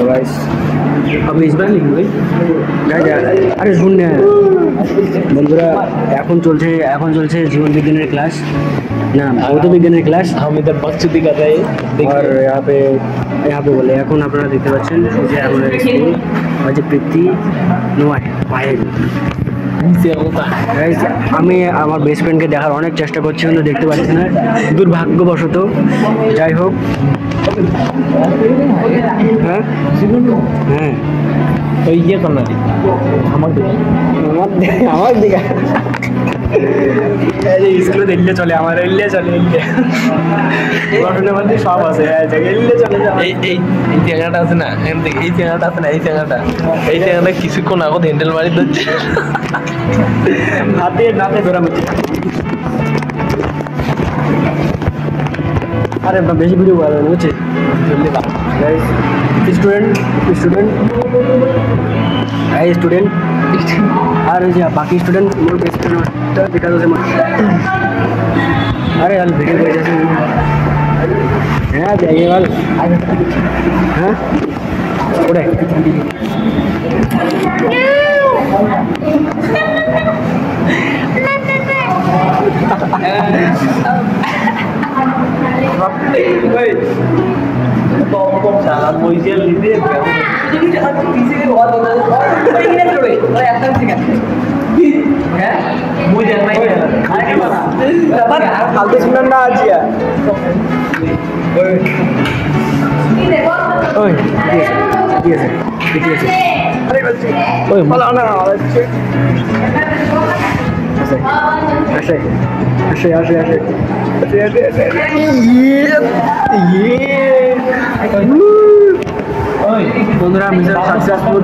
guys अभी इस बार लिखবে আরে শুন না বন্ধুরা এখন চলছে জীবন বিজ্ঞানের ক্লাস না ভৌত বিজ্ঞানের ক্লাস हम इधर बकचोदी कर रहे हैं और यहाँ पे बोले এখন আপনারা দেখতে পাচ্ছেন যে আমাদের স্কুল আছে প্রীতি নয় পায়ে আমি আমার বেস্ট ফ্রেন্ডকে দেখার অনেক চেষ্টা করছি কিন্তু দেখতে পাচ্ছি না দুর্ভাগ্যবশত যাই হোক হ্যাঁ হ্যাঁ তো ইয়ে করনা আমার দিকে স্কুলে দিল্লি চলে আমার এলিয়ে চলে ঘটনার মধ্যে সব আছে এলিয়ে চলে এই জায়গাটা আছে না এই জায়গাটা আছে না এই জায়গাটা কিছুক্ষণ আগত হ্যান্ডেল মারি দিচ্ছে হাতে নাতে ধরা হচ্ছে अरे बेसि भिडियो गरे बुझे स्टूडेंट और बाकी स्टूडेंट मोर बेस्ट फ्रेंड देखा तो अरे यार वीडियो कर जैसे हाँ जाइए वाल हाँ उड़े तो साला मोइजिया लीजिए पीछे के बहुत होता है कोई नहीं करोगे और ऐसा भी सिखाते हैं मुझे नहीं आने वाला पर फालतू सुनना ना आज यार ओए ये अरे बच्चे ओए फलाना बच्चे ऐसे বন্ধুরা মিশন সাকসেসফুল